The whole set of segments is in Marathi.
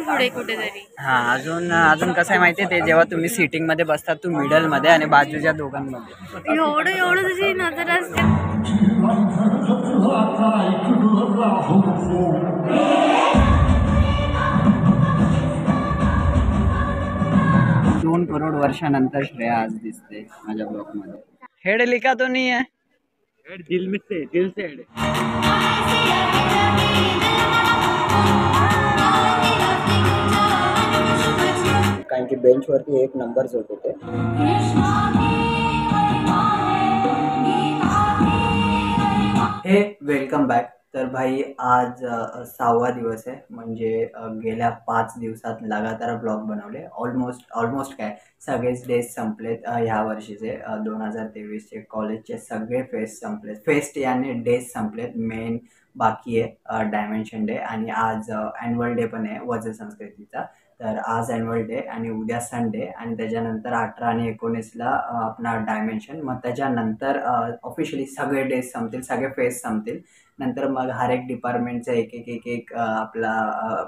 पुढे कुठेतरी. हा अजून अजून कसं आहे माहितीये ते जेव्हा तुम्ही सीटिंग मध्ये बसतात तू मिडल मध्ये आणि बाजूच्या दोघांमध्ये एवढं एवढं तुझी नजर असते. 2 करोड वर्षानंतर श्रेया आज दिसते माझ्या ब्लॉग मध्ये. हेड लिखा तो नहीं है, हेड दिल में से, दिल से हेड. कारण की बेंच वरती एक नंबर्स होते ते. हे वेलकम बॅक. तर भाई आज 6वा दिवस आहे, म्हणजे गेल्या 5 दिवसात लगातार ब्लॉग बनवले. ऑलमोस्ट काय सगळेच डेज संपलेत ह्या वर्षीचे 2023चे कॉलेजचे सगळे फेस्ट संपलेत. फेस्ट याने डेज संपलेत. मेन बाकी आहे डायमेन्शन डे आणि आज ॲन्युअल डे पण आहे वज्र संस्कृतीचा. तर आज ॲन्युअल डे आणि उद्या संडे आणि त्याच्यानंतर 18 आणि 19ला आपला डायमेन्शन. मग त्याच्यानंतर ऑफिशियली सगळे डेज संपतील, सगळे फेस्ट संपतील. नंतर मग हर एक डिपार्टमेंटचा एक आपला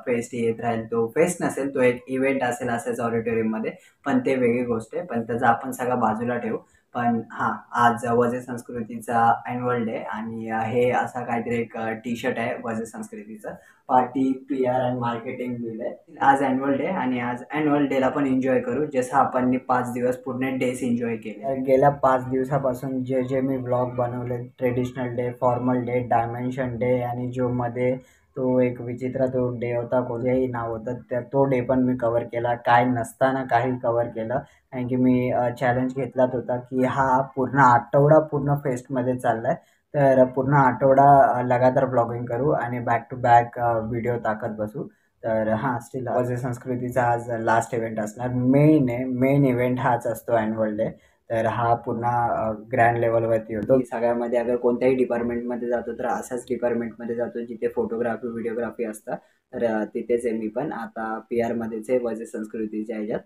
फेस्ट येत राहील. तो फेस्ट नसेल, तो एक इव्हेंट असेल असेच ऑडिटोरियममध्ये, पण ते वेगळी गोष्ट आहे. पण त्याचा आपण सगळं बाजूला ठेवू. पण हां, आज वज्र संस्कृतीचा ॲन्युअल डे आणि हे असा काहीतरी एक टी शर्ट आहे वज्र संस्कृतीचं. पार्टी PR अँड मार्केटिंग लिहिलंय. आज ॲन्युअल डे आणि आज ॲन्युअल डेला पण एन्जॉय करू जसं आपण 5 दिवस पूर्ण डेज एन्जॉय केले. गेल्या 5 दिवसापासून जे मी ब्लॉग बनवले, traditional day, formal day, dimension day आणि जो मध्ये तो एक विचित्र तो डे होता, कोणत्याही नाव होतं त्या, तो डे पण मी कवर केला. काय नसताना काही कवर केलं. कारण की मी चॅलेंज घेतलाच होता की हा पूर्ण आठवडा पूर्ण फेस्टमध्ये चालला आहे, तर पूर्ण आठवडा लगातार ब्लॉगिंग करू आणि बॅक टू बॅक व्हिडिओ टाकत बसू. तर हां, स्टील वज्र संस्कृतीचा आज लास्ट इव्हेंट असणार. मेन इव्हेंट हाच असतो ॲन्युअल डे. तर हा पुन्हा ग्रँड लेवलवरती होतो. सगळ्यामध्ये अगर कोणत्याही डिपार्टमेंटमध्ये जातो तर अशाच डिपार्टमेंटमध्ये जातो जिथे फोटोग्राफी व्हिडिओग्राफी असतात. तर तिथेच आहे मी पण आता PR मध्येच आहे वज्र संस्कृतीच्या ह्याच्यात.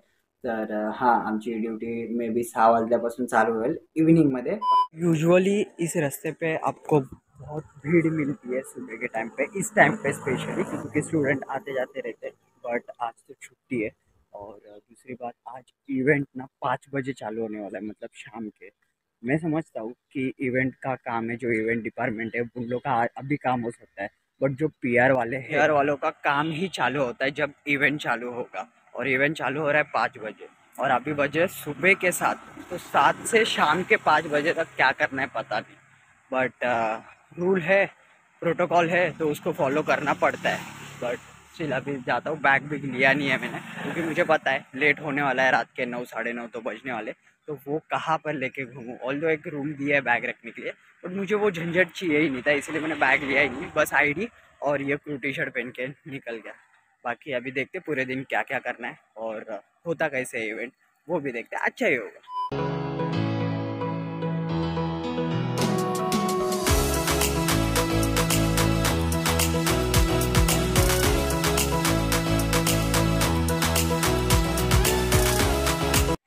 तर हां, आमची ड्यूटी मे बी 6 वाजल्यापासून चालू होईल इव्हिनिंगमध्ये. यूजुअली इस रास्ते पे आपको बहुत भीड़ मिलती है सुबह के टाइम पे, इस टाइम पे स्पेशली, क्योंकि स्टूडेंट आते जाते रहते हैं. बट आज तो छुट्टी है. और दूसरी बात, आज इवेंट ना 5 बजे चालू होने वाला है, मतलब शाम के. मैं समझता हूँ कि इवेंट का काम है, जो इवेंट डिपार्टमेंट है उन लोग का अभी काम हो सकता है, बट जो PR वालों का काम ही चालू होता है जब इवेंट चालू होगा. और इवेंट चालू हो रहा है 5 बजे और अभी बजे सुबह के 7. तो 7 से शाम के 5 बजे तक क्या करना है पता नहीं, बट रूल है, प्रोटोकॉल है, तो उसको फॉलो करना पड़ता है. बट स्टिल अभी जाता हूँ. बैग भी लिया नहीं है मैंने, क्योंकि मुझे पता है लेट होने वाला है. रात के 9 साढ़े 9 तो बजने वाले. तो वो कहाँ पर लेके घूमूँ. ऑल्दो एक रूम दिया है बैग रखने के लिए, बट मुझे वो झंझट चाहिए ही नहीं था, इसलिए मैंने बैग लिया ही नहीं. बस ID और ये क्रू टी-शर्ट पहन के निकल गया. बाकी अभी देखते पूरे दिन क्या क्या करना है और होता कैसे है इवेंट, वो भी देखते. अच्छा ही होगा.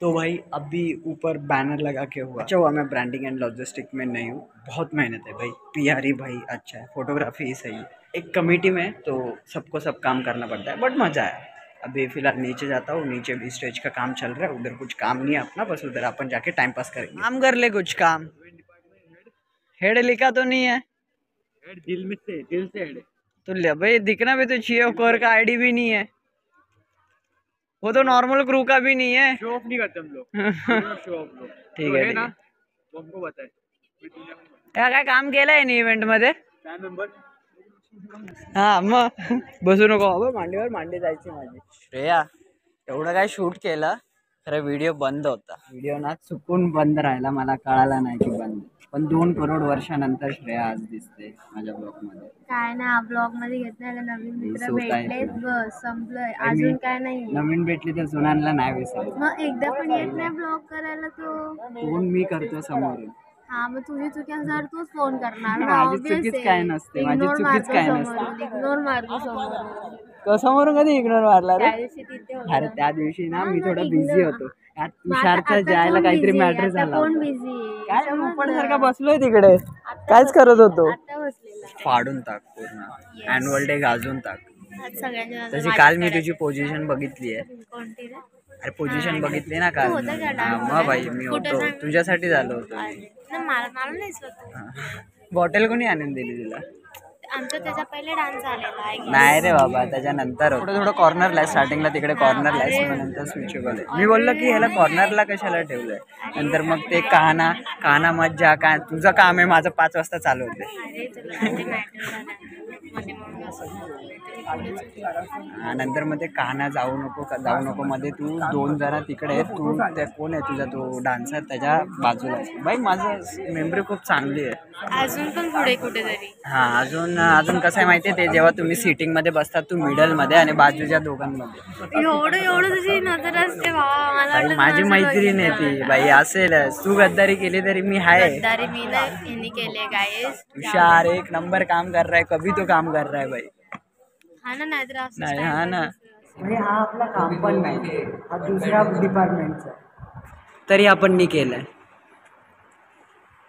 तो भाई अभी ऊपर बैनर लगा के हुआ. अच्छा हुआ मैं ब्रांडिंग एंड लॉजिस्टिक में नहीं हूँ. बहुत मेहनत है भाई. PR ही भाई अच्छा है, फोटोग्राफी ही सही है. एक कमेटी में तो सबको सब काम करना पड़ता है, बट मज़ा है. अभी फिलहाल नीचे जाता हूँ. नीचे भी स्टेज का काम चल रहा है, उधर कुछ काम नहीं है अपना, बस उधर अपन जाके टाइम पास करेंगे. काम कर ले कुछ काम. हेड लिखा तो नहीं है, हेड दिल में से, दिल से हेड. तो ले भाई, दिखना भी तो चाहिए. कोर का ID भी नहीं है, वो तो नॉर्मल क्रू का भी नहीं है. शो ऑफ नहीं करते हम लोग. शो ऑफ लोग ठीक है ना, वो हमको बताए. काय काम केलंय ना इव्हेंट मध्ये. हा मग बसू नको बाबा, मांडीवर मांडी जायची माझी. श्रेया एवढं काय शूट केलं, खरं व्हिडिओ बंद होता. व्हिडिओ ना चुकून बंद राहिला, मला कळाला नाही की बंद. पण 2 करोड वर्षानंतर श्रेया आज दिसते माझ्या ब्लॉग मध्ये. काय ना ब्लॉग मध्ये घेतलेलं नवीन मित्र भेटले, बस संपलंय. अजून काय नाही. नवीन भेटली तर जुन्यांना नाही विसरत. मग एकदा पण येत नाही ब्लॉग करायला. तो फोन मी करतो समोरून. हा, मग तुझी चुकी असल्यावर तूच फोन करणार. माझी चुकीच काय नसते, माझी चुकीच काय नसते. इग्नोर मारतो समोरून. समोरून कधी इग्नोर मारला रे. अरे त्या दिवशी ना मी थोडा बिझी होतो. तुषारचा जायला काहीतरी मॅटर झाला. काय मोपडसारखा बसलोय तिकडे, कायच करत होतो. फाडून टाक पूर्ण ॲन्युअल डे, गाजून टाक. आज सगळ्यांच्या नजर तशी काल मी माझ्याकडे तुझी पोझिशन बघितली आहे. आहे. कोणती रे? अरे पोझिशन बघितली ना काल. तू होता का हा, dance मग भाई मी कुठं होतो सांग? तुझ्यासाठी झालो होतो मी. नाही, मला नाहीच होत. बॉटल कोणी आणून दिली तुला? आमचा त्याचा पहिले डान्स झालेला आहे. नाही रे बाबा त्याच्यानंतर थोडं थोडं कॉर्नरला आहे स्टार्टिंगला तिकडे कॉर्नरला आहे मग नंतर स्विचेबल आहे. मी बोललो की ह्याला कॉर्नरला कशाला ठेवलंय नंतर मग ते काना मज्जा काय तुझं काम आहे माझं 5 वाजता चालू होते. अरे तुला ते मॅटर झालं मध्ये म्हणून असं. हा, नंतर मग ते काना जाऊ नको मध्ये तू 2 जण तिकडे आहे तू ते कोण आहे तुझा तो डान्सर त्याच्या बाजूला आहे. बाई माझं मेमरी खूप चांगली आहे अजून पण पुढे कुठेतरी. हा अजून कसं आहे माहितीये ते जेव्हा तुम्ही सीटिंग मध्ये बसतात तू मिडल मध्ये आणि बाजूच्या दोघांमध्ये एवढं तुझी नजर असते बाबा. मला बाई वाटलं माझी माझं मैत्रीण आहे ती बाई असेल तू गद्दारी केली तरी मी आहे. गद्दारी मी ना यांनी केले गायस. तुषार 1 नंबर काम कर रहा है कभी तो काम कर रहा है भाई. हा ना नाहीतर असं नाही style हा ना करायचं. हा आपला काम पण नाही हा दुसऱ्या डिपार्टमेंटचा तरी आपण नाही केलंय.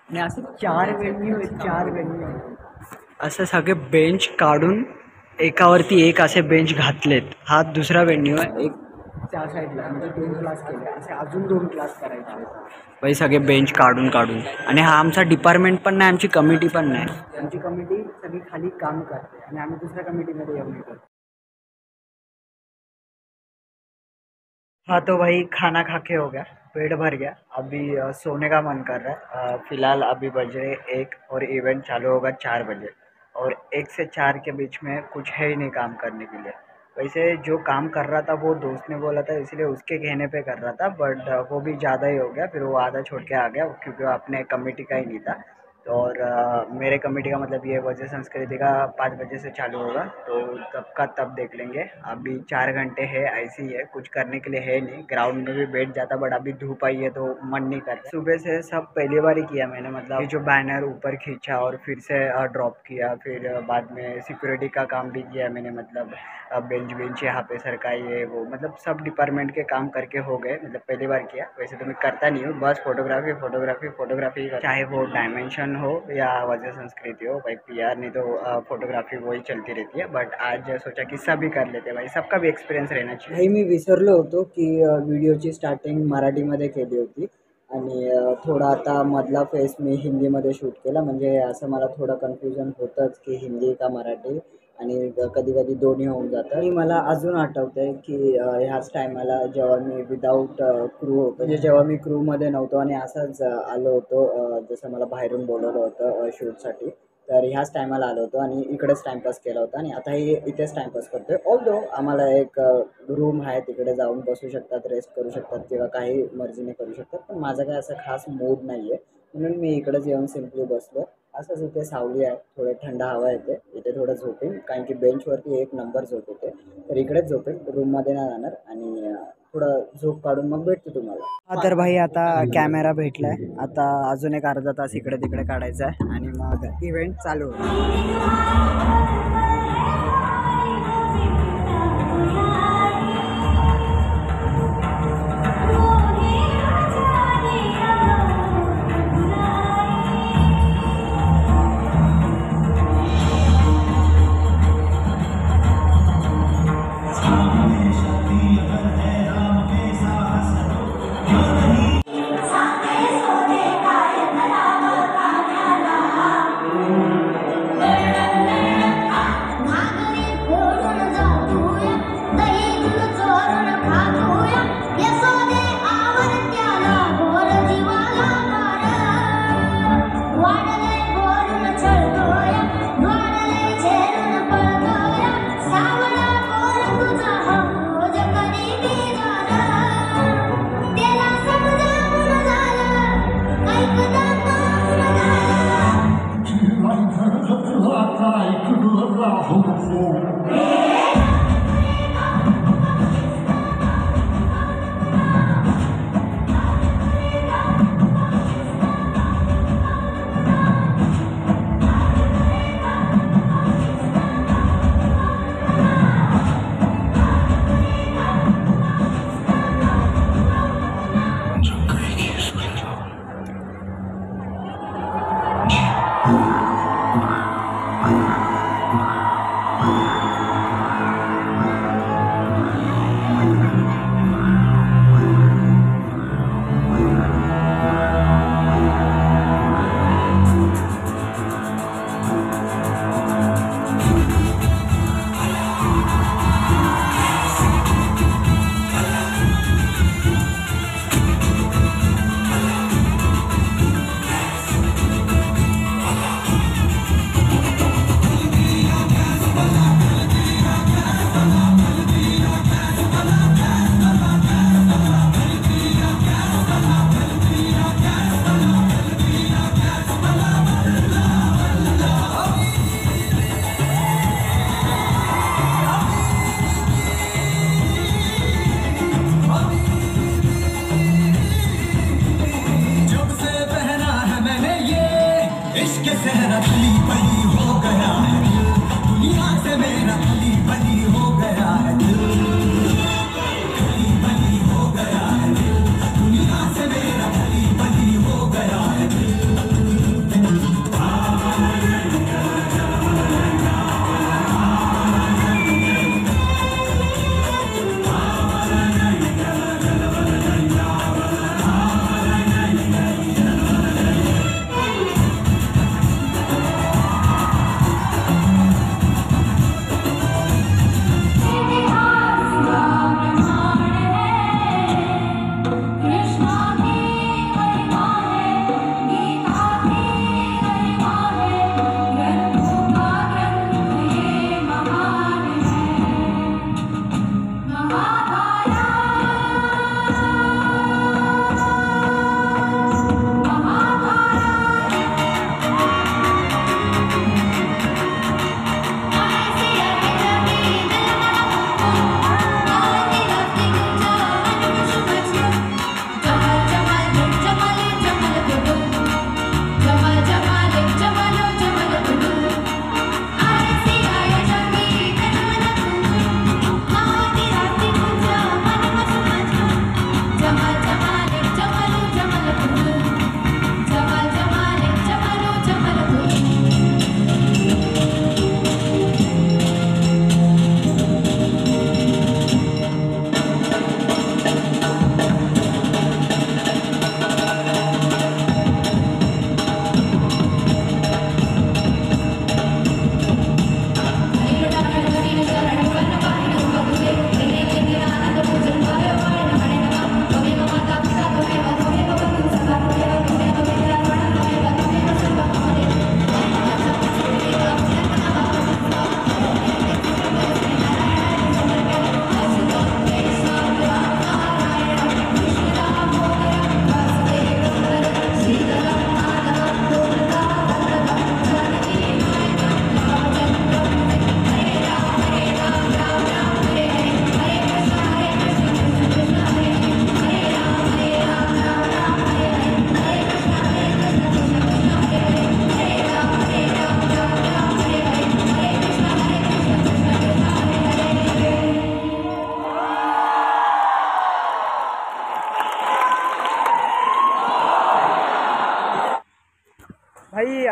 आणि असं 4 वेन्यू असं सगळे बेंच काढून एकावरती एक असे बेंच घातलेत. हा दुसरा वेन्यू आहे. एक त्या साईडला म्हणजे 2 क्लास केले असे अजून 2 क्लास करायचे बाई सगळे बेंच काढून आणि हा आमचा डिपार्टमेंट पण नाही आमची कमिटी पण नाही. आमची कमिटी सगळी खाली काम करते आणि आम्ही दुसऱ्या कमिटीमध्ये येऊन येतो. हाँ तो भाई खाना खा के हो गया पेट भर गया अभी सोने का मन कर रहा है. फ़िलहाल अभी बजे 1 और इवेंट चालू होगा 4 बजे और 1 से 4 के बीच में कुछ है ही नहीं काम करने के लिए. वैसे जो काम कर रहा था वो दोस्त ने बोला था इसलिए उसके कहने पे कर रहा था बट वो भी ज़्यादा ही हो गया फिर वो आधा छोड़ के आ गया क्योंकि वो अपने कमेटी का ही नहीं था. तो और मेरे कमेटी का मतलब ये वजह संस्कृति का 5 बजे से चालू होगा तो तब का तब देख लेंगे. अभी 4 घंटे है ऐसे ही है कुछ करने के लिए है नहीं. ग्राउंड में भी बैठ जाता बट अभी धूप आई है तो मन नहीं कर. सुबह से सब पहली बार ही किया मैंने मतलब ये जो बैनर ऊपर खींचा और फिर से ड्रॉप किया फिर बाद में सिक्योरिटी का काम भी किया मैंने मतलब बेंच यहाँ पे सरकाई है वो मतलब सब डिपार्टमेंट के काम करके हो गए मतलब पहली बार किया. वैसे तो मैं करता नहीं हूँ बस फोटोग्राफी चाहे वो डायमेंशन हो या वजह संस्कृति हो भाई PR नहीं तो फोटोग्राफी वही चलती रहती है बट आज सोचा की सभी कर लेते भाई सबका भी एक्सपिरियन्स रहना चाहिए. भाई मी विसरलो होतो की व्हिडिओची स्टार्टिंग मराठीमध्ये केली होती आणि थोडा आता मधला फेस मी हिंदीमध्ये शूट केला म्हणजे असं मला थोडं कन्फ्युजन होतंच की हिंदी का मराठी आणि कधी कधी दोन्ही होऊन जातं. आणि मला अजून आठवतं आहे की ह्याच टायमाला जेव्हा मी विदाऊट क्रू म्हणजे जेव्हा मी क्रूमध्ये नव्हतो आणि असंच आलो होतो जसं मला बाहेरून बोलवलं होतं शूटसाठी तर ह्याच टायमाला आलो होतो आणि इकडेच टाईमपास केला होता आणि आताही इथेच टाईमपास करतो आहे. ऑल्दो आम्हाला एक रूम आहे तिकडे जाऊन बसू शकतात रेस्ट करू शकतात किंवा काही मर्जीने करू शकतात पण माझा काय असं खास मूड नाही आहे म्हणून मी इकडेच येऊन सिम्पली बसलो. असंच इथे सावली आहे थोडं थंड हवा येते इथे थोडं झोपेन कारण की बेंचवरती 1 नंबर झोप येते तर इकडेच झोपेन रूममध्ये नाही जाणार आणि थोडं झोप काढून मग भेटतो तुम्हाला. हा तर भाई आता कॅमेरा भेटलाय आता अजून एक अर्धा तास इकडे तिकडे काढायचा आहे आणि मग इव्हेंट चालू होईल.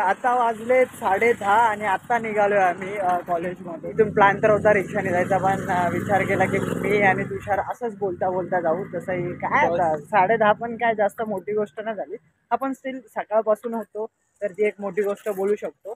आता वाजले 10:30 आणि आता निघालोय आम्ही कॉलेजमध्ये. इथून प्लॅन तर होता रिक्षाने जायचा, पण विचार केला की मी आणि तुषार असंच बोलता बोलता जाऊ. तसंही काय आता 10:30 पण काय जास्त मोठी गोष्ट नाही झाली. आपण स्टील सकाळपासून होतो तर ती एक मोठी गोष्ट बोलू शकतो,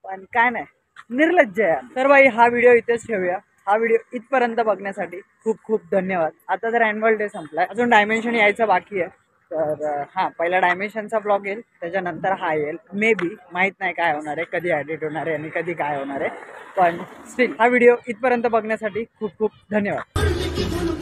पण काय नाही, निर्लज्ज आहे. तर बाई हा व्हिडिओ इथेच ठेवूया. हा व्हिडिओ इथपर्यंत बघण्यासाठी खूप खूप धन्यवाद. आता तर ॲन्युअल डे संपलाय, अजून डायमेन्शन यायचं बाकी आहे. तर हां, पहिला डायमेन्शनचा ब्लॉग येईल, त्याच्यानंतर हा येईल. मे बी, माहीत नाही काय होणार आहे, कधी एडिट होणार आहे आणि कधी काय होणार आहे. पण स्टील हा व्हिडिओ इथपर्यंत बघण्यासाठी खूप खूप धन्यवाद.